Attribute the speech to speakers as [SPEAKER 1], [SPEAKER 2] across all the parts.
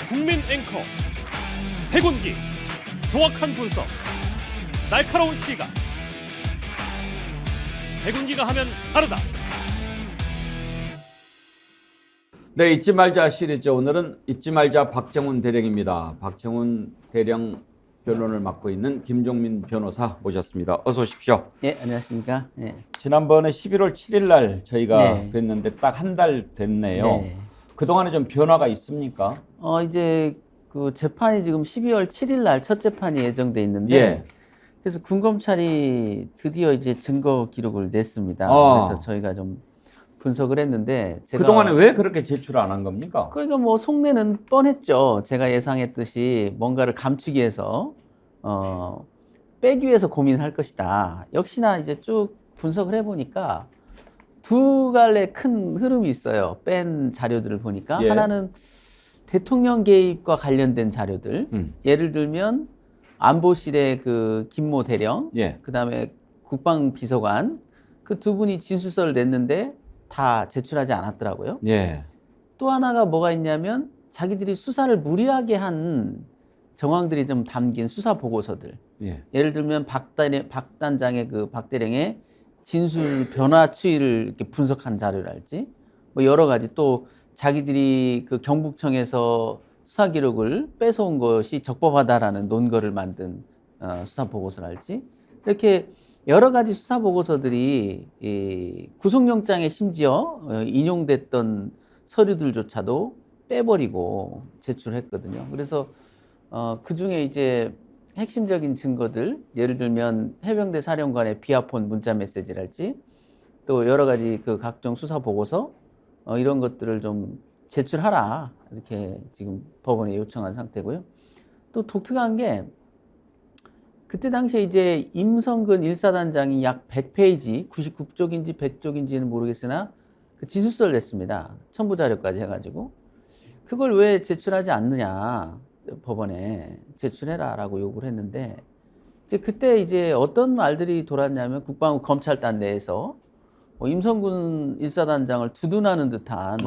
[SPEAKER 1] 국민 앵커 백운기, 정확한 분석, 날카로운 시각. 백운기가 하면 다르다.
[SPEAKER 2] 네, 잊지 말자 시리즈. 오늘은 잊지 말자 박정훈 대령입니다. 박정훈 대령 변론을 맡고 있는 김종민 변호사 모셨습니다. 어서 오십시오.
[SPEAKER 3] 예, 안녕하십니까. 예.
[SPEAKER 2] 지난번에 11월 7일 날 저희가
[SPEAKER 3] 네.
[SPEAKER 2] 뵀는데 딱 한 달 됐네요.
[SPEAKER 3] 네.
[SPEAKER 2] 그동안에 좀 변화가 있습니까?
[SPEAKER 3] 이제 그 재판이 지금 12월 7일 날 첫 재판이 예정돼 있는데,
[SPEAKER 2] 예.
[SPEAKER 3] 그래서 군검찰이 드디어 이제 증거 기록을 냈습니다. 그래서 저희가 좀 분석을 했는데, 제가
[SPEAKER 2] 그동안에 왜 그렇게 제출 안 한 겁니까?
[SPEAKER 3] 그러니까 뭐 속내는 뻔했죠. 제가 예상했듯이 뭔가를 감추기 위해서 빼기 위해서 고민할 것이다. 역시나 이제 쭉 분석을 해보니까 두 갈래 큰 흐름이 있어요. 뺀 자료들을 보니까
[SPEAKER 2] 예.
[SPEAKER 3] 하나는 대통령 개입과 관련된 자료들. 예를 들면 안보실의 그 김모 대령,
[SPEAKER 2] 예.
[SPEAKER 3] 그다음에 국방비서관, 그 두 분이 진술서를 냈는데 다 제출하지 않았더라고요.
[SPEAKER 2] 예.
[SPEAKER 3] 또 하나가 뭐가 있냐면 자기들이 수사를 무리하게 한 정황들이 좀 담긴 수사 보고서들.
[SPEAKER 2] 예.
[SPEAKER 3] 예를 들면 박 단장의 그 박 대령의 진술 변화 추이를 이렇게 분석한 자료랄지, 뭐 여러 가지, 또 자기들이 그 경북청에서 수사 기록을 뺏어온 것이 적법하다라는 논거를 만든 수사 보고서랄지, 이렇게 여러 가지 수사 보고서들이 이 구속영장에 심지어 인용됐던 서류들조차도 빼버리고 제출했거든요. 그래서 그 중에 이제 핵심적인 증거들, 예를 들면 해병대 사령관의 비아폰 문자 메시지랄지, 또 여러 가지 그 각종 수사 보고서 이런 것들을 좀 제출하라, 이렇게 지금 법원에 요청한 상태고요. 또 독특한 게 그때 당시에 이제 임성근 1사단장이 약 100페이지, 99쪽인지 100쪽인지는 모르겠으나 그 진술서를 냈습니다. 첨부 자료까지 해가지고. 그걸 왜 제출하지 않느냐, 법원에 제출해라라고 요구를 했는데, 이제 그때 이제 어떤 말들이 돌았냐면 국방부 검찰단 내에서 뭐 임성근 1사단장을 두둔하는 듯한,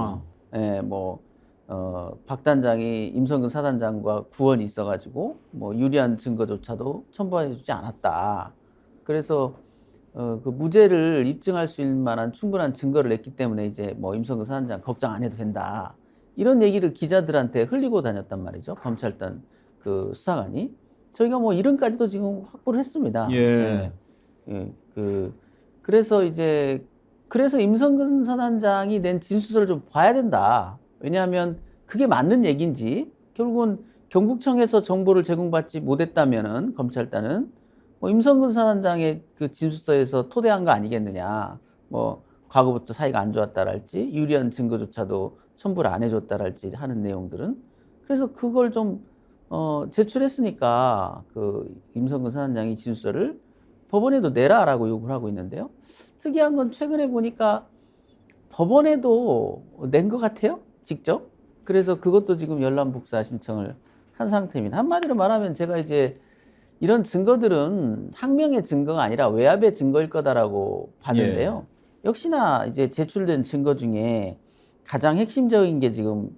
[SPEAKER 3] 박 단장이 임성근 사단장과 구원이 있어가지고 뭐 유리한 증거조차도 첨부해주지 않았다. 그래서 그 무죄를 입증할 수 있는 만한 충분한 증거를 냈기 때문에 이제 뭐 임성근 사단장 걱정 안 해도 된다. 이런 얘기를 기자들한테 흘리고 다녔단 말이죠. 검찰단 그 수사관이. 저희가 뭐 이름까지도 지금 확보를 했습니다.
[SPEAKER 2] 예.
[SPEAKER 3] 그래서 임성근 사단장이 낸 진술서를 좀 봐야 된다. 왜냐하면 그게 맞는 얘기인지, 결국은 경북청에서 정보를 제공받지 못했다면은 검찰단은 뭐 임성근 사단장의 그 진술서에서 토대한 거 아니겠느냐. 뭐 과거부터 사이가 안 좋았다랄지, 유리한 증거조차도 첨부를 안 해줬다랄지 하는 내용들은. 그래서 그걸 좀 제출했으니까 그 임성근 사단장이 진술서를 법원에도 내라라고 요구를 하고 있는데요. 특이한 건 최근에 보니까 법원에도 낸 것 같아요, 직접. 그래서 그것도 지금 열람복사 신청을 한 상태입니다. 한마디로 말하면 제가 이제 이런 증거들은 항명의 증거가 아니라 외압의 증거일 거다라고 봤는데요. 역시나 이제 제출된 증거 중에 가장 핵심적인 게 지금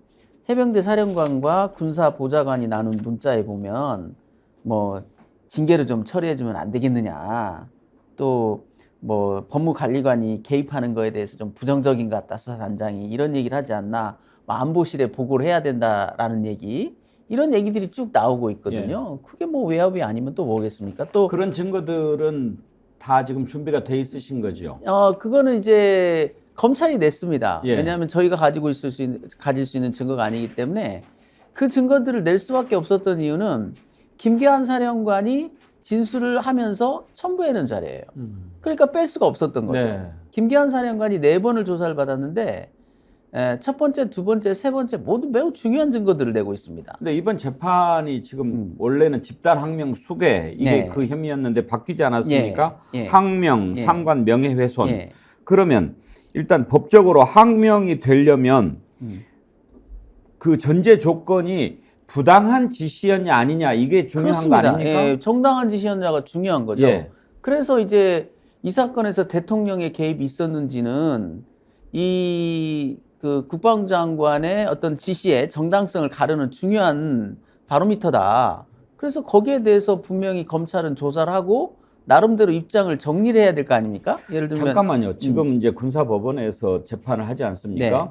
[SPEAKER 3] 해병대 사령관과 군사 보좌관이 나눈 문자에 보면 뭐 징계를 좀 처리해주면 안 되겠느냐, 또 뭐 법무관리관이 개입하는 거에 대해서 좀 부정적인 것 같다, 수사단장이 이런 얘기를 하지 않나, 뭐 안보실에 보고를 해야 된다라는 얘기, 이런 얘기들이 쭉 나오고 있거든요. 그게 뭐 외압이 아니면 또 뭐겠습니까? 또
[SPEAKER 2] 그런 증거들은 다 지금 준비가 돼 있으신 거죠?
[SPEAKER 3] 그거는 이제 검찰이 냈습니다.
[SPEAKER 2] 예.
[SPEAKER 3] 왜냐하면 저희가 가질 수 있는 증거가 아니기 때문에. 그 증거들을 낼 수밖에 없었던 이유는 김계한 사령관이 진술을 하면서 첨부해놓은 자료예요. 그러니까 뺄 수가 없었던 거죠.
[SPEAKER 2] 네.
[SPEAKER 3] 김계한 사령관이 4번을 조사를 받았는데 첫 번째, 두 번째, 세 번째 모두 매우 중요한 증거들을 내고 있습니다.
[SPEAKER 2] 근데 이번 재판이 지금 원래는 집단 항명 수괴 이게
[SPEAKER 3] 네.
[SPEAKER 2] 그 혐의였는데 바뀌지 않았습니까?
[SPEAKER 3] 예.
[SPEAKER 2] 항명,
[SPEAKER 3] 예.
[SPEAKER 2] 상관 명예훼손.
[SPEAKER 3] 예.
[SPEAKER 2] 그러면 일단 법적으로 항명이 되려면 그 전제 조건이 부당한 지시였냐 아니냐 이게 중요한
[SPEAKER 3] 그렇습니다.
[SPEAKER 2] 거 아닙니까?
[SPEAKER 3] 예, 정당한 지시였냐가 중요한 거죠.
[SPEAKER 2] 예.
[SPEAKER 3] 그래서 이제 이 사건에서 대통령의 개입이 있었는지는 이 그 국방장관의 어떤 지시의 정당성을 가르는 중요한 바로미터다. 그래서 거기에 대해서 분명히 검찰은 조사를 하고 나름대로 입장을 정리를 해야 될 거 아닙니까? 예를 들면
[SPEAKER 2] 잠깐만요. 지금 이제 군사법원에서 재판을 하지 않습니까?
[SPEAKER 3] 네.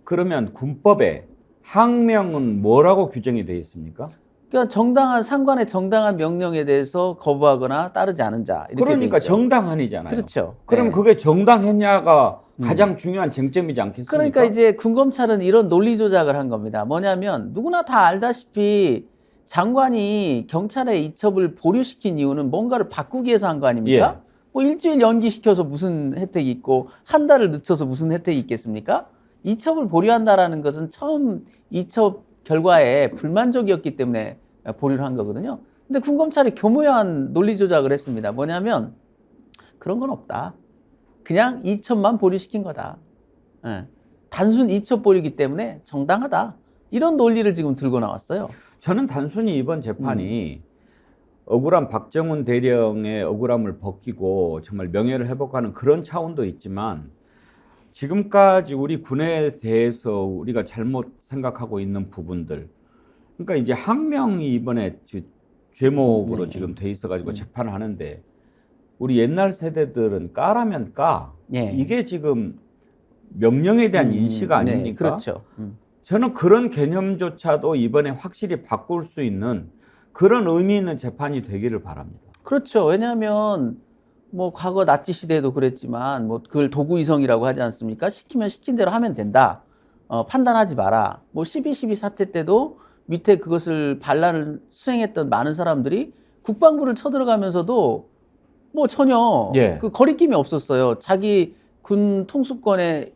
[SPEAKER 2] 그러면 군법에 항명은 뭐라고 규정이 되어 있습니까?
[SPEAKER 3] 그러니까 정당한 상관의 정당한 명령에 대해서 거부하거나 따르지 않은 자 이렇게
[SPEAKER 2] 그러니까
[SPEAKER 3] 돼 있죠.
[SPEAKER 2] 정당한이잖아요.
[SPEAKER 3] 그렇죠.
[SPEAKER 2] 그럼
[SPEAKER 3] 네.
[SPEAKER 2] 그게 정당했냐가 가장 중요한 쟁점이지 않겠습니까?
[SPEAKER 3] 그러니까 이제 군검찰은 이런 논리 조작을 한 겁니다. 뭐냐면 누구나 다 알다시피 장관이 경찰의 이첩을 보류시킨 이유는 뭔가를 바꾸기 위해서 한 거 아닙니까?
[SPEAKER 2] 예.
[SPEAKER 3] 뭐 일주일 연기시켜서 무슨 혜택이 있고 한 달을 늦춰서 무슨 혜택이 있겠습니까? 이첩을 보류한다라는 것은 처음 이첩 결과에 불만족이었기 때문에 보류를 한 거거든요. 근데 군검찰이 교묘한 논리 조작을 했습니다. 뭐냐면 그런 건 없다. 그냥 이첩만 보류시킨 거다. 예. 단순 이첩 보류이기 때문에 정당하다. 이런 논리를 지금 들고 나왔어요.
[SPEAKER 2] 저는 단순히 이번 재판이 억울한 박정훈 대령의 억울함을 벗기고 정말 명예를 회복하는 그런 차원도 있지만 지금까지 우리 군에 대해서 우리가 잘못 생각하고 있는 부분들, 그러니까 이제 항명이 이번에 죄목으로 지금 돼 있어가지고 재판을 하는데 우리 옛날 세대들은 까라면 까.
[SPEAKER 3] 예.
[SPEAKER 2] 이게 지금 명령에 대한 인식 아닙니까?
[SPEAKER 3] 네, 그렇죠.
[SPEAKER 2] 저는 그런 개념조차도 이번에 확실히 바꿀 수 있는 그런 의미 있는 재판이 되기를 바랍니다.
[SPEAKER 3] 그렇죠. 왜냐하면 뭐 과거 나치 시대에도 그랬지만 뭐 그걸 도구이성이라고 하지 않습니까? 시키면 시킨 대로 하면 된다. 판단하지 마라. 뭐 12.12 사태 때도 밑에 그것을 반란을 수행했던 많은 사람들이 국방부를 쳐들어가면서도 뭐 전혀
[SPEAKER 2] 예.
[SPEAKER 3] 그 거리낌이 없었어요. 자기 군 통수권의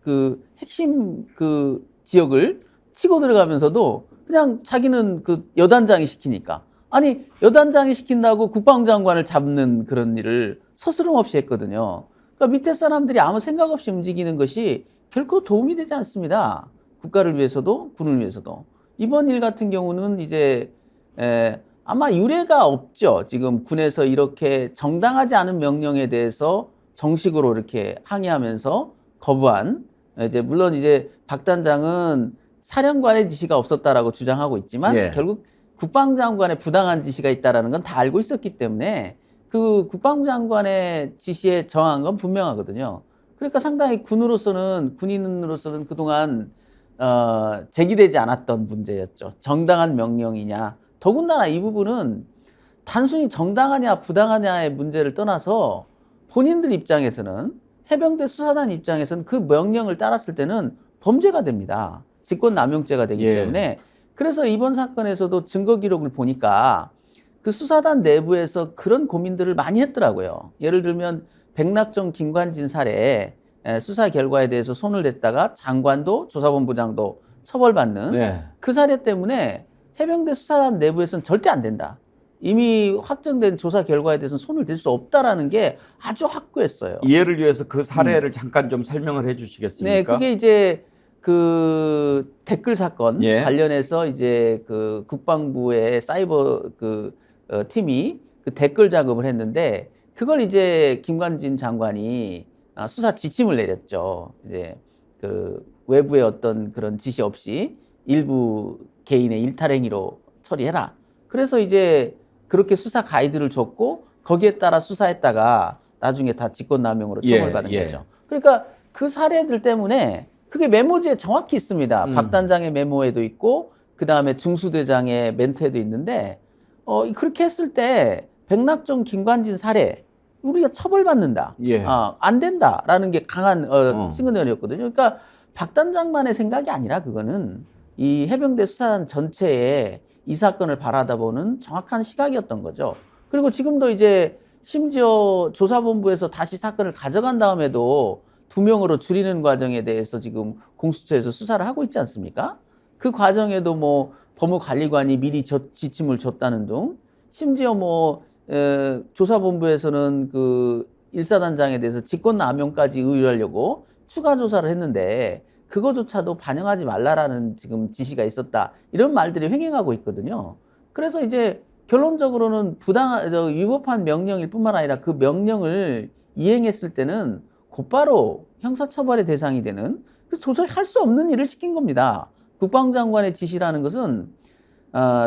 [SPEAKER 3] 그 핵심 그 지역을 치고 들어가면서도 그냥 자기는 그 여단장이 시키니까. 아니 여단장이 시킨다고 국방장관을 잡는 그런 일을 서스럼 없이 했거든요. 그러니까 밑에 사람들이 아무 생각 없이 움직이는 것이 결코 도움이 되지 않습니다. 국가를 위해서도 군을 위해서도. 이번 일 같은 경우는 이제 아마 유례가 없죠. 지금 군에서 이렇게 정당하지 않은 명령에 대해서 정식으로 이렇게 항의하면서 거부한, 이제 물론 이제 박 단장은 사령관의 지시가 없었다라고 주장하고 있지만
[SPEAKER 2] 예.
[SPEAKER 3] 결국 국방장관의 부당한 지시가 있다라는 건 다 알고 있었기 때문에 그 국방장관의 지시에 저항한 건 분명하거든요. 그러니까 상당히 군인으로서는 그동안 제기되지 않았던 문제였죠. 정당한 명령이냐. 더군다나 이 부분은 단순히 정당하냐 부당하냐의 문제를 떠나서 본인들 입장에서는, 해병대 수사단 입장에서는 그 명령을 따랐을 때는 범죄가 됩니다. 직권남용죄가 되기
[SPEAKER 2] 예.
[SPEAKER 3] 때문에. 그래서 이번 사건에서도 증거 기록을 보니까 그 수사단 내부에서 그런 고민들을 많이 했더라고요. 예를 들면 백낙정, 김관진 사례 수사 결과에 대해서 손을 댔다가 장관도 조사본부장도 처벌받는
[SPEAKER 2] 네.
[SPEAKER 3] 그 사례 때문에 해병대 수사단 내부에서는 절대 안 된다. 이미 확정된 조사 결과에 대해서는 손을 댈 수 없다라는 게 아주 확고했어요.
[SPEAKER 2] 이해를 위해서 그 사례를 잠깐 좀 설명을 해주시겠습니까?
[SPEAKER 3] 네, 그게 이제 그 댓글 사건
[SPEAKER 2] 예.
[SPEAKER 3] 관련해서 이제 그 국방부의 사이버 팀이 그 댓글 작업을 했는데 그걸 이제 김관진 장관이 수사 지침을 내렸죠. 이제 그 외부의 어떤 그런 지시 없이 일부 개인의 일탈행위로 처리해라. 그래서 이제 그렇게 수사 가이드를 줬고 거기에 따라 수사했다가 나중에 다 직권남용으로 처벌받은 거죠. 그러니까 그 사례들 때문에 그게 메모지에 정확히 있습니다. 박 단장의 메모에도 있고 그 다음에 중수대장의 멘트에도 있는데 그렇게 했을 때 백낙정, 김관진 사례 우리가 처벌받는다.
[SPEAKER 2] 예.
[SPEAKER 3] 안 된다라는 게 강한 시그널이었거든요. 그러니까 박 단장만의 생각이 아니라 그거는 이 해병대 수사단 전체에 이 사건을 바라다보는 정확한 시각이었던 거죠. 그리고 지금도 이제 심지어 조사본부에서 다시 사건을 가져간 다음에도 2명으로 줄이는 과정에 대해서 지금 공수처에서 수사를 하고 있지 않습니까? 그 과정에도 뭐 법무관리관이 미리 지침을 줬다는 등, 심지어 뭐 조사본부에서는 그 일사단장에 대해서 직권남용까지 의뢰하려고 추가 조사를 했는데 그거조차도 반영하지 말라라는 지금 지시가 있었다. 이런 말들이 횡행하고 있거든요. 그래서 이제 결론적으로는 위법한 명령일 뿐만 아니라 그 명령을 이행했을 때는 곧바로 형사처벌의 대상이 되는 그래서 도저히 할 수 없는 일을 시킨 겁니다. 국방장관의 지시라는 것은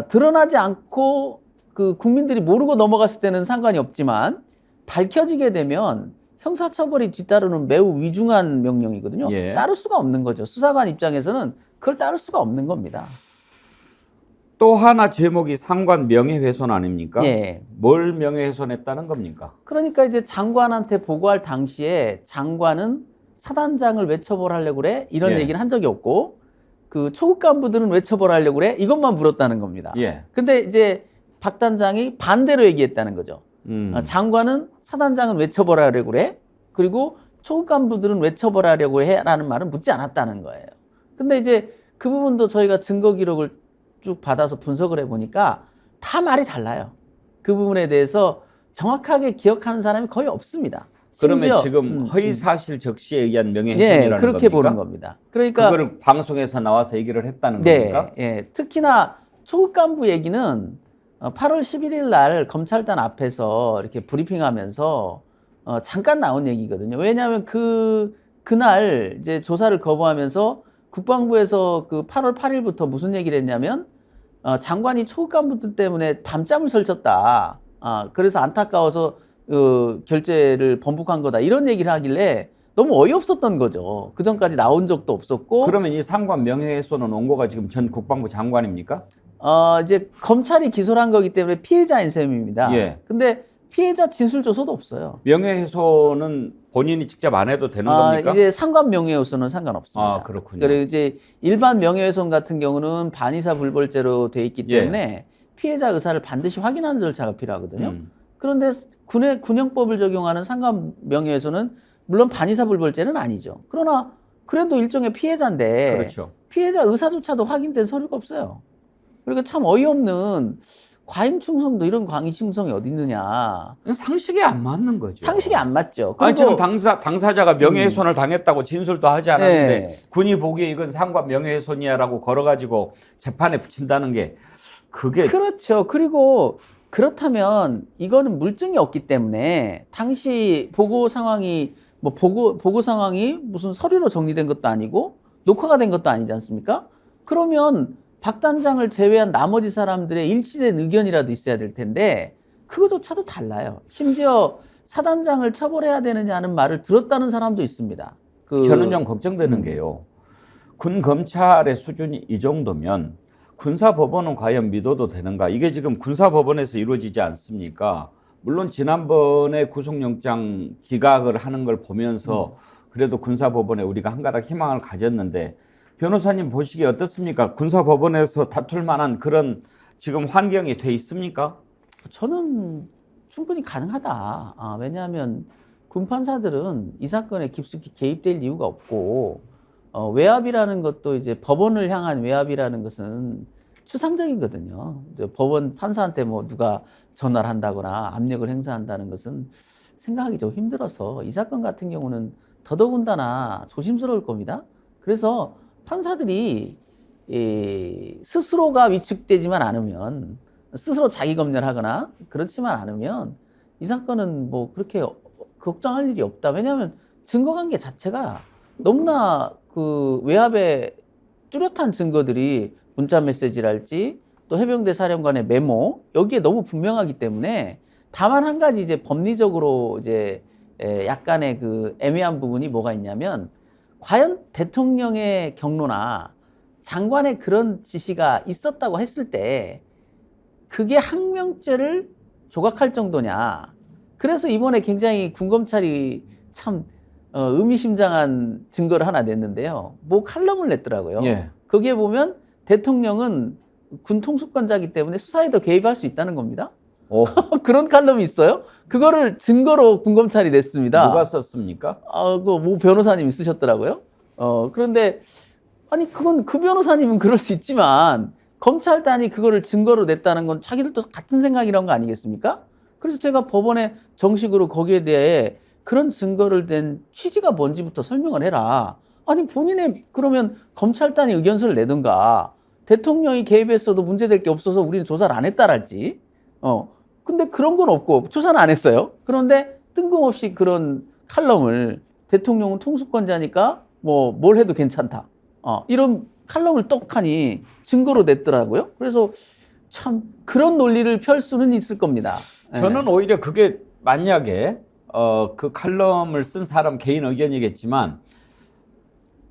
[SPEAKER 3] 드러나지 않고 그 국민들이 모르고 넘어갔을 때는 상관이 없지만 밝혀지게 되면 형사처벌이 뒤따르는 매우 위중한 명령이거든요.
[SPEAKER 2] 예.
[SPEAKER 3] 따를 수가 없는 거죠. 수사관 입장에서는 그걸 따를 수가 없는 겁니다.
[SPEAKER 2] 또 하나 제목이 상관 명예훼손 아닙니까?
[SPEAKER 3] 예.
[SPEAKER 2] 뭘 명예훼손했다는 겁니까?
[SPEAKER 3] 그러니까 이제 장관한테 보고할 당시에 장관은 사단장을 왜 처벌하려고 그래? 이런
[SPEAKER 2] 예.
[SPEAKER 3] 얘기는 한 적이 없고 그 초급 간부들은 왜 처벌하려고 그래? 이것만 물었다는 겁니다.
[SPEAKER 2] 예.
[SPEAKER 3] 근데 이제 박 단장이 반대로 얘기했다는 거죠. 장관은 사단장은 왜 처벌하려고 그래? 그리고 초급 간부들은 왜 처벌하려고 해? 라는 말은 묻지 않았다는 거예요. 근데 이제 그 부분도 저희가 증거 기록을 쭉 받아서 분석을 해보니까 다 말이 달라요. 그 부분에 대해서 정확하게 기억하는 사람이 거의 없습니다.
[SPEAKER 2] 그러면
[SPEAKER 3] 심지어,
[SPEAKER 2] 지금 허위사실 적시에 의한 명예훼손이라는
[SPEAKER 3] 네, 그렇게
[SPEAKER 2] 겁니까?
[SPEAKER 3] 보는 겁니다. 그러니까
[SPEAKER 2] 그거를 방송에서 나와서 얘기를 했다는
[SPEAKER 3] 네,
[SPEAKER 2] 겁니까?
[SPEAKER 3] 예, 특히나 초급 간부 얘기는 8월 11일 날 검찰단 앞에서 이렇게 브리핑하면서 잠깐 나온 얘기거든요. 왜냐하면 그날 이제 조사를 거부하면서 국방부에서 그 8월 8일부터 무슨 얘기를 했냐면 장관이 초급 간부들 때문에 밤잠을 설쳤다. 그래서 안타까워서 결재를 번복한 거다. 이런 얘기를 하길래 너무 어이없었던 거죠. 그 전까지 나온 적도 없었고.
[SPEAKER 2] 그러면 이 상관 명예훼손은 원고가 지금 전 국방부 장관입니까?
[SPEAKER 3] 이제 검찰이 기소를 한 거기 때문에 피해자인 셈입니다.
[SPEAKER 2] 예.
[SPEAKER 3] 근데 피해자 진술 조서도 없어요.
[SPEAKER 2] 명예훼손은 본인이 직접 안 해도 되는 겁니까?
[SPEAKER 3] 이제 상관 명예훼손은 상관없습니다.
[SPEAKER 2] 그렇군요.
[SPEAKER 3] 그리고 이제 일반 명예훼손 같은 경우는 반의사 불벌죄로 돼 있기 때문에 피해자 의사를 반드시 확인하는 절차가 필요하거든요. 그런데 군형법을 적용하는 상관 명예훼손은 물론 반의사 불벌죄는 아니죠. 그러나 그래도 일종의 피해자인데
[SPEAKER 2] 그렇죠.
[SPEAKER 3] 피해자 의사조차도 확인된 서류가 없어요. 그러니까 참 어이없는 과잉충성도 이런 과잉충성이 어디 있느냐.
[SPEAKER 2] 상식에 안 맞는 거죠.
[SPEAKER 3] 상식이 안 맞죠.
[SPEAKER 2] 아니, 지금
[SPEAKER 3] 그리고
[SPEAKER 2] 당사자가 명예훼손을 당했다고 진술도 하지 않았는데
[SPEAKER 3] 네.
[SPEAKER 2] 군이 보기에 이건 상관 명예훼손이야라고 걸어가지고 재판에 붙인다는 게 그게
[SPEAKER 3] 그렇죠. 그리고 그렇다면 이거는 물증이 없기 때문에 당시 보고 상황이 보고 상황이 무슨 서류로 정리된 것도 아니고 녹화가 된 것도 아니지 않습니까? 그러면 박 단장을 제외한 나머지 사람들의 일치된 의견이라도 있어야 될 텐데 그거조차도 달라요. 심지어 사단장을 처벌해야 되느냐는 말을 들었다는 사람도 있습니다.
[SPEAKER 2] 저는 좀 걱정되는 게요. 군 검찰의 수준이 이 정도면 군사법원은 과연 믿어도 되는가? 이게 지금 군사법원에서 이루어지지 않습니까? 물론 지난번에 구속영장 기각을 하는 걸 보면서 그래도 군사법원에 우리가 한 가닥 희망을 가졌는데 변호사님 보시기에 어떻습니까? 군사법원에서 다툴 만한 그런 지금 환경이 돼 있습니까?
[SPEAKER 3] 저는 충분히 가능하다. 왜냐하면 군판사들은 이 사건에 깊숙이 개입될 이유가 없고 외압이라는 것도 이제 법원을 향한 외압이라는 것은 추상적이거든요. 법원 판사한테 뭐 누가 전화를 한다거나 압력을 행사한다는 것은 생각하기 좀 힘들어서 이 사건 같은 경우는 더더군다나 조심스러울 겁니다. 그래서 판사들이 스스로가 위축되지만 않으면 스스로 자기 검열하거나 그렇지만 않으면 이 사건은 뭐 그렇게 걱정할 일이 없다. 왜냐하면 증거관계 자체가 너무나 그 외압의 뚜렷한 증거들이 문자 메시지랄지 또 해병대 사령관의 메모 여기에 너무 분명하기 때문에 다만 한 가지 이제 법리적으로 이제 약간의 그 애매한 부분이 뭐가 있냐면 과연 대통령의 경로나 장관의 그런 지시가 있었다고 했을 때 그게 항명죄를 조각할 정도냐. 그래서 이번에 굉장히 군검찰이 참 의미심장한 증거를 하나 냈는데요. 뭐 칼럼을 냈더라고요.
[SPEAKER 2] 예.
[SPEAKER 3] 거기에 보면 대통령은 군 통수권자이기 때문에 수사에도 개입할 수 있다는 겁니다. 그런 칼럼이 있어요. 그거를 증거로 군검찰이 냈습니다.
[SPEAKER 2] 누가 썼습니까?
[SPEAKER 3] 뭐 변호사님이 쓰셨더라고요. 그런데 아니 그건 그 변호사님은 그럴 수 있지만 검찰단이 그거를 증거로 냈다는 건 자기들도 같은 생각이란 거 아니겠습니까? 그래서 제가 법원에 정식으로 거기에 대해 그런 증거를 낸 취지가 뭔지부터 설명을 해라. 아니 본인의 그러면 검찰단이 의견서를 내든가 대통령이 개입했어도 문제될 게 없어서 우리는 조사를 안 했다랄지. 근데 그런 건 없고 조사는 안 했어요. 그런데 뜬금없이 그런 칼럼을 대통령은 통수권자니까 뭐 뭘 해도 괜찮다. 이런 칼럼을 떡하니 증거로 냈더라고요. 그래서 참 그런 논리를 펼 수는 있을 겁니다.
[SPEAKER 2] 저는 오히려 그게 만약에 그 칼럼을 쓴 사람 개인 의견이겠지만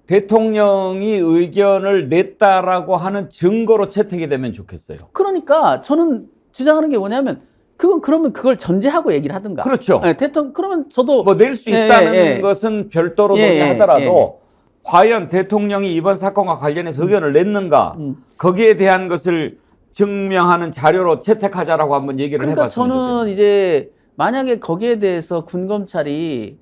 [SPEAKER 2] 대통령이 의견을 냈다라고 하는 증거로 채택이 되면 좋겠어요.
[SPEAKER 3] 그러니까 저는 주장하는 게 뭐냐면 그러면 그걸 전제하고 얘기를 하든가.
[SPEAKER 2] 그렇죠.
[SPEAKER 3] 대통령 그러면 저도
[SPEAKER 2] 뭐 낼 수 있다는 것은 별도로 논의하더라도 과연 대통령이 이번 사건과 관련해서 의견을 냈는가 거기에 대한 것을 증명하는 자료로 채택하자라고 한번 얘기를
[SPEAKER 3] 그러니까
[SPEAKER 2] 해봤으면
[SPEAKER 3] 저는
[SPEAKER 2] 좋겠네요.
[SPEAKER 3] 이제 만약에 거기에 대해서 군 검찰이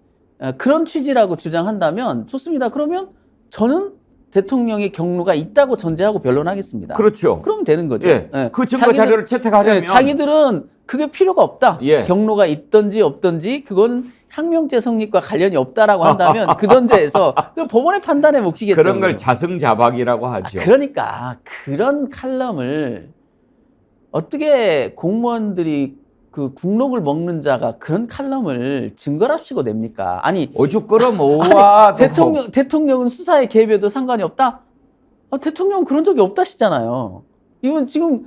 [SPEAKER 3] 그런 취지라고 주장한다면 좋습니다. 그러면 저는 대통령의 경로가 있다고 전제하고 변론하겠습니다.
[SPEAKER 2] 그렇죠.
[SPEAKER 3] 그러면 되는 거죠.
[SPEAKER 2] 예. 그 증거 자료를 채택하려면
[SPEAKER 3] 자기들은 그게 필요가 없다.
[SPEAKER 2] 예.
[SPEAKER 3] 경로가 있든지 없든지 그건 항명죄 성립과 관련이 없다라고 한다면 그 전제에서 그 법원의 판단에 몫이겠죠.
[SPEAKER 2] 그런 걸 자승자박이라고 하죠.
[SPEAKER 3] 그러니까 그런 칼럼을 어떻게 공무원들이 그 국록을 먹는 자가 그런 칼럼을 증거랍시고 냅니까? 아니
[SPEAKER 2] 오죽 끌어모아
[SPEAKER 3] 대통령은 수사에 개입해도 상관이 없다? 대통령은 그런 적이 없다시잖아요. 이건 지금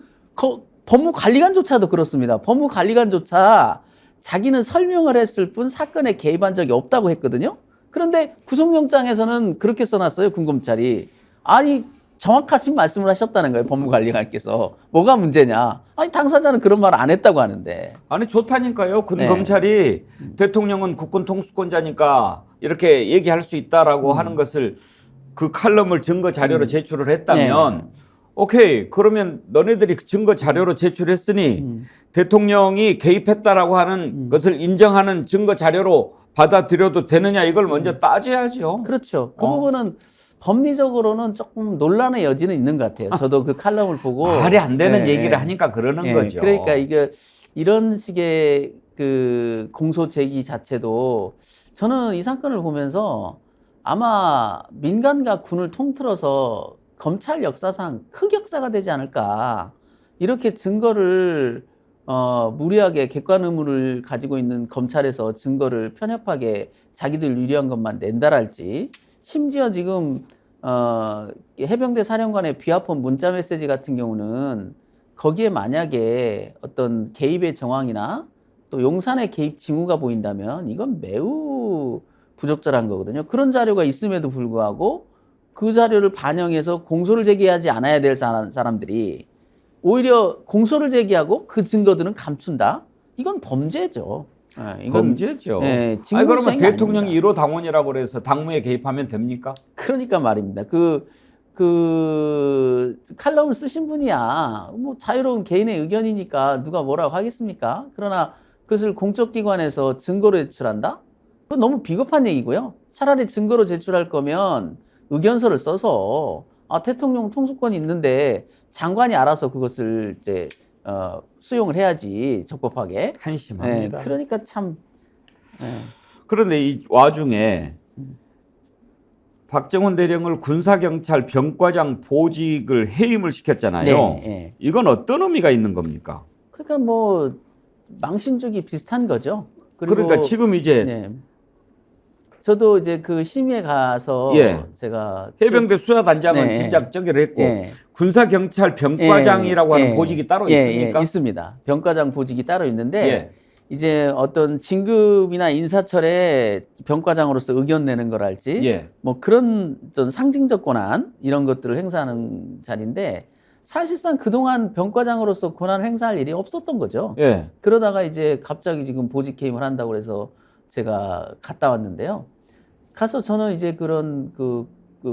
[SPEAKER 3] 법무관리관조차도 그렇습니다. 법무관리관조차 자기는 설명을 했을 뿐 사건에 개입한 적이 없다고 했거든요. 그런데 구속영장에서는 그렇게 써놨어요. 군검찰이. 아니 정확하신 말씀을 하셨다는 거예요. 법무관리관께서. 뭐가 문제냐. 아니 당사자는 그런 말 안 했다고 하는데.
[SPEAKER 2] 아니 좋다니까요. 군 검찰이 대통령은 국군 통수권자니까 이렇게 얘기할 수 있다라고 하는 것을 그 칼럼을 증거 자료로 제출을 했다면 오케이. 그러면 너네들이 증거 자료로 제출했으니 대통령이 개입했다라고 하는 것을 인정하는 증거 자료로 받아들여도 되느냐 이걸 먼저 따져야죠.
[SPEAKER 3] 그렇죠. 그 부분은 법리적으로는 조금 논란의 여지는 있는 것 같아요. 저도 그 칼럼을 보고
[SPEAKER 2] 말이 안 되는 얘기를 하니까 그러는 거죠.
[SPEAKER 3] 그러니까 이게 이런 식의 그 공소 제기 자체도 저는 이 사건을 보면서 아마 민간과 군을 통틀어서 검찰 역사상 흑역사가 되지 않을까. 이렇게 증거를 무리하게 객관 의무를 가지고 있는 검찰에서 증거를 편협하게 자기들 유리한 것만 낸다랄지 심지어 지금 해병대 사령관의 비하폰 문자 메시지 같은 경우는 거기에 만약에 어떤 개입의 정황이나 또 용산의 개입 징후가 보인다면 이건 매우 부적절한 거거든요. 그런 자료가 있음에도 불구하고 그 자료를 반영해서 공소를 제기하지 않아야 될 사람들이 오히려 공소를 제기하고 그 증거들은 감춘다. 이건 범죄죠. 이건
[SPEAKER 2] 범죄죠. 아니 그러면 대통령이 1호 당원이라고 그래서 당무에 개입하면 됩니까?
[SPEAKER 3] 그러니까 말입니다. 그 칼럼을 쓰신 분이야. 뭐 자유로운 개인의 의견이니까 누가 뭐라고 하겠습니까? 그러나 그것을 공적기관에서 증거로 제출한다? 그건 너무 비겁한 얘기고요. 차라리 증거로 제출할 거면 의견서를 써서 대통령 통수권이 있는데 장관이 알아서 그것을 이제 수용을 해야지 적법하게.
[SPEAKER 2] 한심합니다.
[SPEAKER 3] 그러니까 참.
[SPEAKER 2] 그런데 이 와중에 박정훈 대령을 군사경찰 병과장 보직을 해임을 시켰잖아요. 이건 어떤 의미가 있는 겁니까?
[SPEAKER 3] 그러니까 뭐 망신 주기 비슷한 거죠. 그리고
[SPEAKER 2] 그러니까 지금 이제
[SPEAKER 3] 저도 이제 그 심의에 가서 제가
[SPEAKER 2] 해병대 수사단장은 진작 저기를 했고 군사경찰 병과장이라고 하는 보직이 따로 있습니까?
[SPEAKER 3] 있습니다. 병과장 보직이 따로 있는데 이제 어떤 진급이나 인사철에 병과장으로서 의견 내는 거랄지 뭐 그런 좀 상징적 권한 이런 것들을 행사하는 자리인데 사실상 그동안 병과장으로서 권한을 행사할 일이 없었던 거죠. 그러다가 이제 갑자기 지금 보직 해임을 한다고 해서 제가 갔다 왔는데요. 가서 저는 이제 그런 그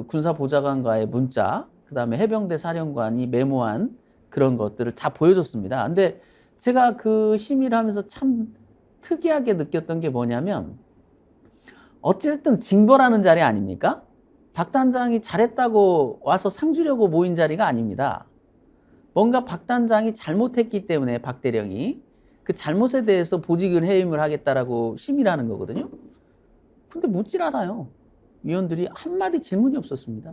[SPEAKER 3] 군사보좌관과의 문자, 그 다음에 해병대 사령관이 메모한 그런 것들을 다 보여줬습니다. 근데 제가 그 심의를 하면서 참 특이하게 느꼈던 게 뭐냐면 어쨌든 징벌하는 자리 아닙니까? 박 단장이 잘했다고 와서 상 주려고 모인 자리가 아닙니다. 뭔가 박 단장이 잘못했기 때문에 박 대령이 그 잘못에 대해서 보직을 해임을 하겠다라고 심의를 하는 거거든요. 근데 묻질 않아요. 위원들이 한마디 질문이 없었습니다.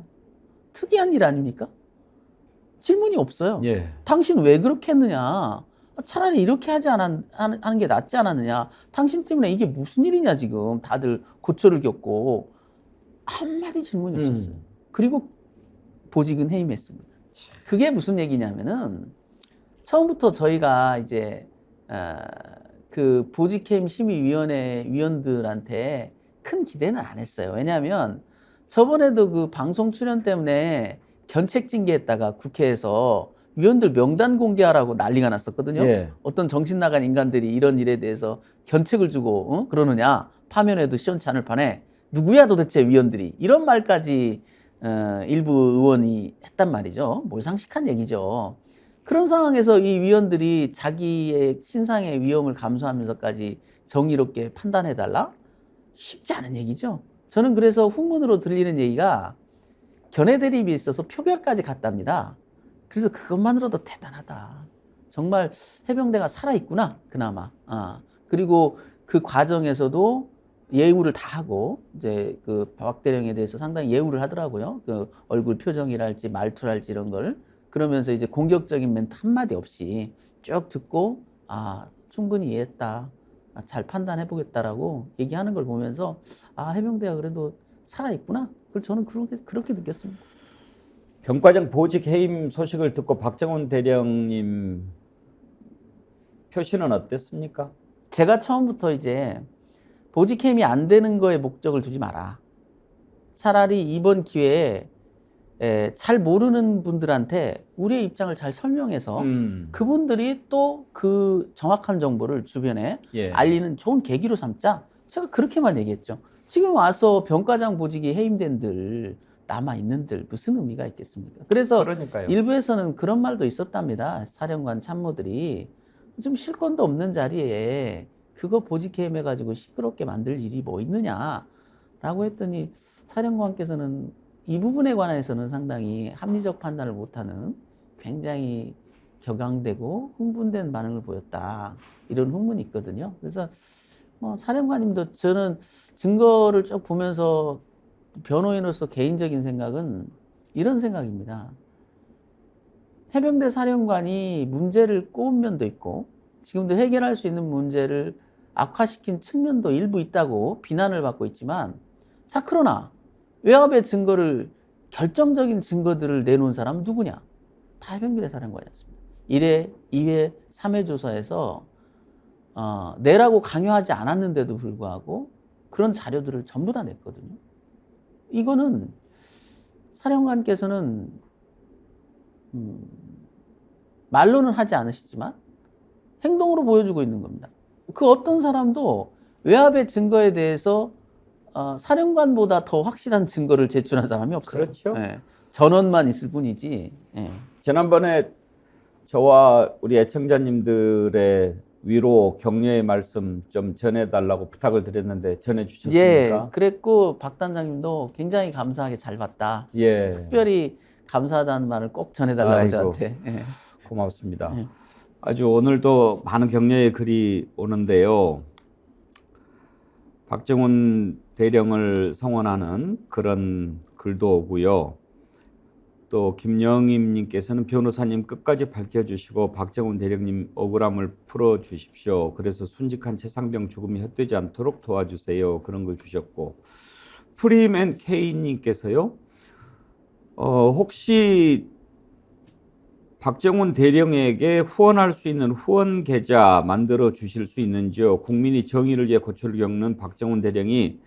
[SPEAKER 3] 특이한 일 아닙니까? 질문이 없어요. 당신 왜 그렇게 했느냐? 차라리 이렇게 하지 하는 게 낫지 않았느냐? 당신 때문에 이게 무슨 일이냐 지금 다들 고초를 겪고 한마디 질문이 없었어요. 그리고 보직은 해임했습니다. 그게 무슨 얘기냐면은 처음부터 저희가 이제 그 보직해임 심의위원회 위원들한테 큰 기대는 안 했어요. 왜냐하면 저번에도 그 방송 출연 때문에 견책 징계했다가 국회에서 위원들 명단 공개하라고 난리가 났었거든요.
[SPEAKER 2] 예.
[SPEAKER 3] 어떤 정신 나간 인간들이 이런 일에 대해서 견책을 주고 그러느냐, 파면에도 시원치 않을 판에 누구야 도대체 위원들이, 이런 말까지 일부 의원이 했단 말이죠. 몰상식한 얘기죠. 그런 상황에서 이 위원들이 자기의 신상의 위험을 감수하면서까지 정의롭게 판단해달라? 쉽지 않은 얘기죠. 저는 그래서 후문으로 들리는 얘기가 견해 대립이 있어서 표결까지 갔답니다. 그래서 그것만으로도 대단하다. 정말 해병대가 살아있구나, 그나마. 그리고 그 과정에서도 예우를 다 하고, 이제 그 박대령에 대해서 상당히 예우를 하더라고요. 그 얼굴 표정이랄지 말투랄지 이런 걸. 그러면서 이제 공격적인 멘트 한마디 없이 쭉 듣고, 충분히 이해했다. 잘 판단해보겠다라고 얘기하는 걸 보면서, 해병대가 그래도 살아있구나. 그걸 저는 그렇게 느꼈습니다.
[SPEAKER 2] 병과장 보직 해임 소식을 듣고 박정훈 대령님 표시는 어땠습니까?
[SPEAKER 3] 제가 처음부터 이제 보직해임이 안 되는 거에 목적을 두지 마라. 차라리 이번 기회에 잘 모르는 분들한테 우리의 입장을 잘 설명해서 그분들이 또 그 정확한 정보를 주변에
[SPEAKER 2] 예.
[SPEAKER 3] 알리는 좋은 계기로 삼자. 제가 그렇게만 얘기했죠. 지금 와서 병과장 보직이 해임된들, 남아있는들 무슨 의미가 있겠습니까? 그래서
[SPEAKER 2] 그러니까요.
[SPEAKER 3] 일부에서는 그런 말도 있었답니다. 사령관 참모들이 좀 실권도 없는 자리에 그거 보직해임해가지고 시끄럽게 만들 일이 뭐 있느냐라고 했더니 사령관께서는 이 부분에 관해서는 상당히 합리적 판단을 못하는 굉장히 격앙되고 흥분된 반응을 보였다. 이런 후문이 있거든요. 그래서 사령관님도, 저는 증거를 쭉 보면서 변호인으로서 개인적인 생각은 이런 생각입니다. 해병대 사령관이 문제를 꼬은 면도 있고 지금도 해결할 수 있는 문제를 악화시킨 측면도 일부 있다고 비난을 받고 있지만, 자, 그러나 외압의 증거를, 결정적인 증거들을 내놓은 사람은 누구냐? 다 해병대 사령관이었습니다. 1회, 2회, 3회 조사에서 내라고 강요하지 않았는데도 불구하고 그런 자료들을 전부 다 냈거든요. 이거는 사령관께서는 말로는 하지 않으시지만 행동으로 보여주고 있는 겁니다. 그 어떤 사람도 외압의 증거에 대해서 사령관보다 더 확실한 증거를 제출한 사람이 없어요.
[SPEAKER 2] 그렇죠.
[SPEAKER 3] 예, 전원만 있을 뿐이지. 예.
[SPEAKER 2] 지난번에 저와 우리 애청자님들의 위로 격려의 말씀 좀 전해달라고 부탁을 드렸는데 전해주셨습니까?
[SPEAKER 3] 예, 그랬고 박 단장님도 굉장히 감사하게 잘 봤다.
[SPEAKER 2] 예.
[SPEAKER 3] 특별히 감사하다는 말을 꼭 전해달라고
[SPEAKER 2] 아이고,
[SPEAKER 3] 저한테. 예.
[SPEAKER 2] 고맙습니다.
[SPEAKER 3] 예.
[SPEAKER 2] 아주 오늘도 많은 격려의 글이 오는데요. 박정훈 대령을 성원하는 그런 글도 오고요. 또 김영임님께서는 변호사님 끝까지 밝혀주시고 박정훈 대령님 억울함을 풀어주십시오. 그래서 순직한 최상병 죽음이 헛되지 않도록 도와주세요. 그런 걸 주셨고, 프리맨 K님께서요. 혹시 박정훈 대령에게 후원할 수 있는 후원 계좌 만들어 주실 수 있는지요? 국민이 정의를 위해 고초를 겪는 박정훈 대령이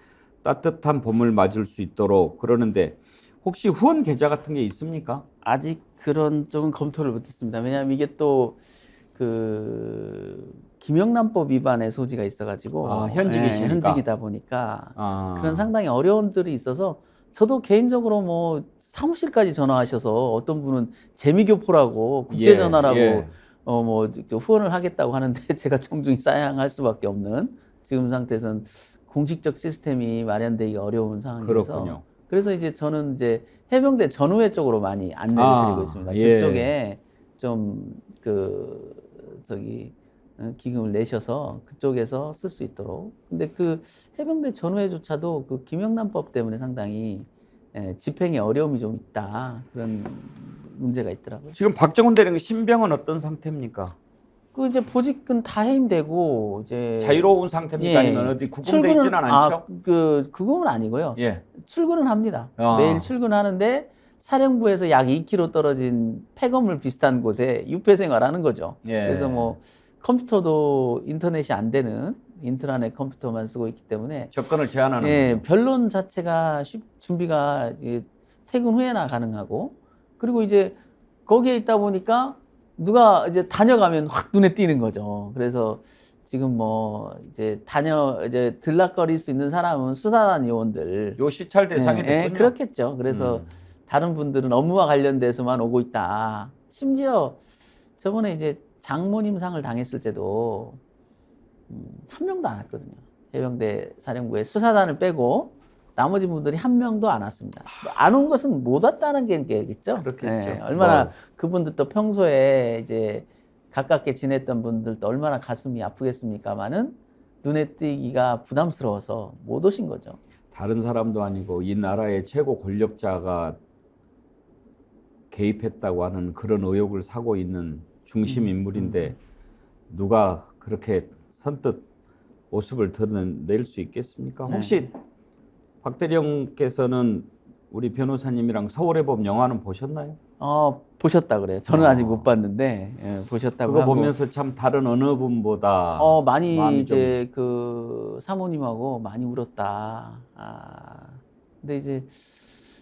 [SPEAKER 2] 따뜻한 봄을 맞을 수 있도록. 그러는데 혹시 후원 계좌 같은 게 있습니까?
[SPEAKER 3] 아직 그런 쪽은 검토를 못했습니다. 왜냐하면 이게 또 그 김영란법 위반의 소지가 있어가지고
[SPEAKER 2] 현직이시니까.
[SPEAKER 3] 현직이다 보니까 그런 상당히 어려움들이 있어서, 저도 개인적으로 뭐 사무실까지 전화하셔서 어떤 분은 재미교포라고 국제전화라고 뭐 후원을 하겠다고 하는데 제가 정중히 사양할 수밖에 없는 지금 상태에서는 공식적 시스템이 마련되기가 어려운 상황이라서.
[SPEAKER 2] 그렇군요.
[SPEAKER 3] 그래서 이제 저는 이제 해병대 전후회 쪽으로 많이 안내를 드리고 있습니다. 그쪽에 좀 기금을 내셔서 그쪽에서 쓸 수 있도록. 근데 그 해병대 전후회조차도 그 김영란법 때문에 상당히 집행에 어려움이 좀 있다, 그런 문제가 있더라고요.
[SPEAKER 2] 지금 박정훈 대령 신병은 어떤 상태입니까?
[SPEAKER 3] 그 이제 보직은 다 해임되고 이제
[SPEAKER 2] 자유로운 상태입니까?
[SPEAKER 3] 예.
[SPEAKER 2] 아니면 어디 국공돼 있지는 않죠?
[SPEAKER 3] 그건 아니고요.
[SPEAKER 2] 예.
[SPEAKER 3] 출근은 합니다.
[SPEAKER 2] 아.
[SPEAKER 3] 매일 출근하는데 사령부에서 약 2km 떨어진 폐건물 비슷한 곳에 유폐 생활하는 거죠.
[SPEAKER 2] 예.
[SPEAKER 3] 그래서 뭐 컴퓨터도 인터넷이 안 되는 인트라넷 컴퓨터만 쓰고 있기 때문에
[SPEAKER 2] 접근을 제한하는
[SPEAKER 3] 예,
[SPEAKER 2] 거죠.
[SPEAKER 3] 변론 자체가 준비가 퇴근 후에나 가능하고 그리고 이제 거기에 있다 보니까 누가 이제 다녀가면 확 눈에 띄는 거죠. 그래서 지금 뭐 이제 이제 들락거릴 수 있는 사람은 수사단 요원들.
[SPEAKER 2] 요 시찰 대상이 됐군요.
[SPEAKER 3] 그렇겠죠. 그래서 다른 분들은 업무와 관련돼서만 오고 있다. 심지어 저번에 이제 장모님상을 당했을 때도 한 명도 안 왔거든요. 해병대 사령부에 수사단을 빼고 나머지 분들이 한 명도 안 왔습니다. 안 온 것은 못 왔다는 게 얘기겠죠.
[SPEAKER 2] 그렇겠죠.
[SPEAKER 3] 얼마나 그분들도 평소에 이제 가깝게 지냈던 분들도 얼마나 가슴이 아프겠습니까마는 눈에 띄기가 부담스러워서 못 오신 거죠.
[SPEAKER 2] 다른 사람도 아니고 이 나라의 최고 권력자가 개입했다고 하는 그런 의혹을 사고 있는 중심 인물인데 누가 그렇게 선뜻 모습을 드러낼 수 있겠습니까? 혹시 박대령께서는 우리 변호사님이랑 서울의 법 영화는 보셨나요?
[SPEAKER 3] 보셨다 그래요. 저는 아직 못 봤는데 보셨다고
[SPEAKER 2] 그거
[SPEAKER 3] 하고.
[SPEAKER 2] 보면서 참 다른 어느 분보다
[SPEAKER 3] 많이
[SPEAKER 2] 마음이
[SPEAKER 3] 이제 그 사모님하고 많이 울었다. 근데 이제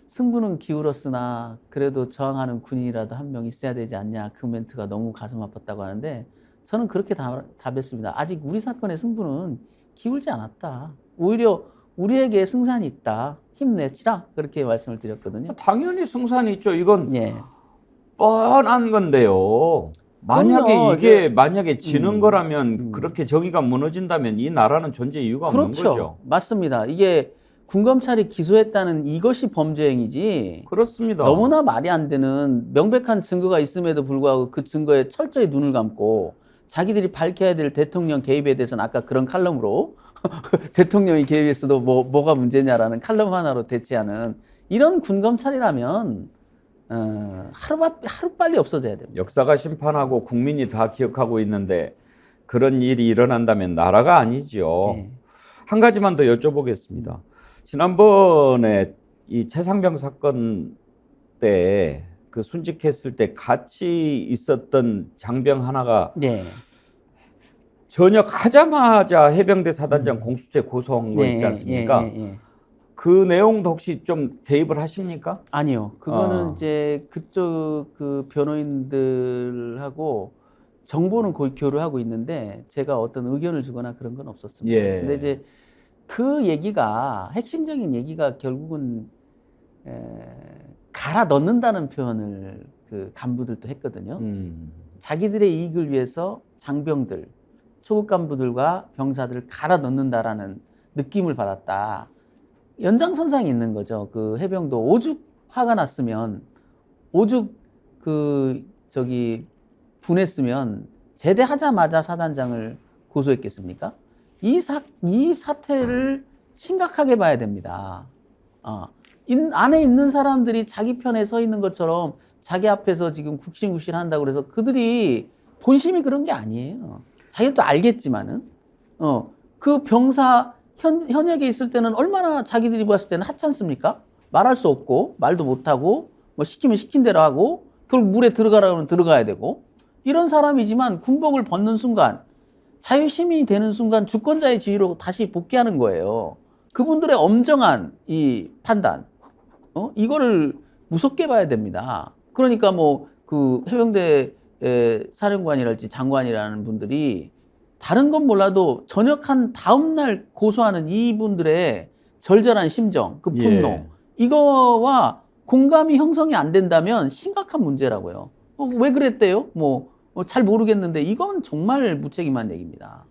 [SPEAKER 3] 승부는 기울었으나 그래도 저항하는 군인이라도 한 명 있어야 되지 않냐. 그 멘트가 너무 가슴 아팠다고 하는데 저는 그렇게 답했습니다. 아직 우리 사건의 승부는 기울지 않았다. 오히려 우리에게 승산이 있다. 힘내시라. 그렇게 말씀을 드렸거든요.
[SPEAKER 2] 당연히 승산이 있죠. 이건
[SPEAKER 3] 예.
[SPEAKER 2] 뻔한 건데요. 만약에
[SPEAKER 3] 그럼요.
[SPEAKER 2] 이게 만약에 지는 거라면
[SPEAKER 3] 음.
[SPEAKER 2] 그렇게 정의가 무너진다면 이 나라는 존재 이유가 없는
[SPEAKER 3] 그렇죠.
[SPEAKER 2] 거죠.
[SPEAKER 3] 맞습니다. 이게 군검찰이 기소했다는 이것이 범죄 행위지.
[SPEAKER 2] 그렇습니다.
[SPEAKER 3] 너무나 말이 안 되는 명백한 증거가 있음에도 불구하고 그 증거에 철저히 눈을 감고 자기들이 밝혀야 될 대통령 개입에 대해서는 아까 그런 칼럼으로 대통령이 개입했어도 뭐가 문제냐라는 칼럼 하나로 대체하는 이런 군검찰이라면 하루빨리 없어져야 됩니다.
[SPEAKER 2] 역사가 심판하고 국민이 다 기억하고 있는데 그런 일이 일어난다면 나라가 아니죠.
[SPEAKER 3] 네.
[SPEAKER 2] 한 가지만 더 여쭤보겠습니다. 지난번에 이 최상병 사건 때 그 순직했을 때 같이 있었던 장병 하나가
[SPEAKER 3] 네.
[SPEAKER 2] 전역하자마자 해병대 사단장 공수처에 고소한 거 있지 않습니까? 그 내용도 혹시 좀 개입을 하십니까?
[SPEAKER 3] 아니요. 그거는 이제 그쪽 그 변호인들하고 정보는 거의 교류하고 있는데 제가 어떤 의견을 주거나 그런 건 없었습니다.
[SPEAKER 2] 예.
[SPEAKER 3] 근데 이제 그 얘기가 핵심적인 얘기가 결국은 갈아 넣는다는 표현을 그 간부들도 했거든요. 자기들의 이익을 위해서 장병들, 초급 간부들과 병사들을 갈아 넣는다라는 느낌을 받았다. 연장선상이 있는 거죠. 그 해병도 오죽 화가 났으면, 오죽 분했으면 제대하자마자 사단장을 고소했겠습니까? 이 사태를 심각하게 봐야 됩니다. 안에 있는 사람들이 자기 편에 서 있는 것처럼 자기 앞에서 지금 굽신굽신 한다고 그래서 그들이 본심이 그런 게 아니에요. 자기도 알겠지만은, 그 병사 현역에 있을 때는 얼마나 자기들이 봤을 때는 하찮습니까? 말할 수 없고, 말도 못하고, 뭐 시키면 시킨 대로 하고, 결국 물에 들어가라 그러면 들어가야 되고, 이런 사람이지만 군복을 벗는 순간, 자유시민이 되는 순간 주권자의 지위로 다시 복귀하는 거예요. 그분들의 엄정한 이 판단, 이거를 무섭게 봐야 됩니다. 그러니까 그 해병대 사령관이랄지 장관이라는 분들이 다른 건 몰라도 전역한 다음날 고소하는 이분들의 절절한 심정, 그 분노, 이거와 공감이 형성이 안 된다면 심각한 문제라고요. 왜 그랬대요? 잘 모르겠는데 이건 정말 무책임한 얘기입니다.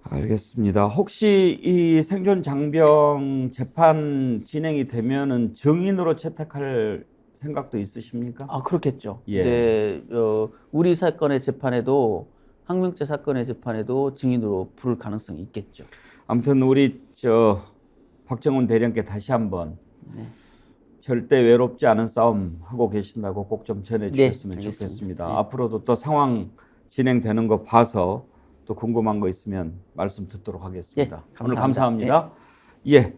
[SPEAKER 2] 알겠습니다. 혹시 이 생존 장병 재판 진행이 되면은 증인으로 채택할 생각도 있으십니까?
[SPEAKER 3] 그렇겠죠.
[SPEAKER 2] 예.
[SPEAKER 3] 이제 우리 사건의 재판에도 항명죄 사건의 재판에도 증인으로 부를 가능성이 있겠죠.
[SPEAKER 2] 아무튼 우리 박정훈 대령께 다시 한번 절대 외롭지 않은 싸움 하고 계신다고 꼭 좀 전해 주셨으면 좋겠습니다.
[SPEAKER 3] 네.
[SPEAKER 2] 앞으로도 또 상황 진행되는 거 봐서 또 궁금한 거 있으면 말씀 듣도록 하겠습니다.
[SPEAKER 3] 예,
[SPEAKER 2] 오늘
[SPEAKER 3] 감사합니다.
[SPEAKER 2] 감사합니다. 예.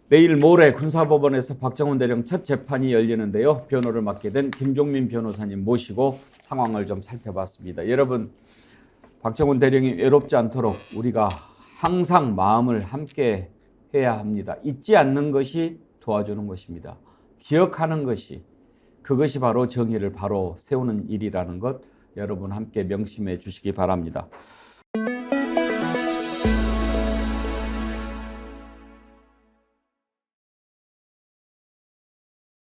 [SPEAKER 2] 내일 모레 군사법원에서 박정훈 대령 첫 재판이 열리는데요. 변호를 맡게 된 김종민 변호사님 모시고 상황을 좀 살펴봤습니다. 여러분, 박정훈 대령이 외롭지 않도록 우리가 항상 마음을 함께 해야 합니다. 잊지 않는 것이 도와주는 것입니다. 기억하는 것이, 그것이 바로 정의를 바로 세우는 일이라는 것 여러분 함께 명심해 주시기 바랍니다.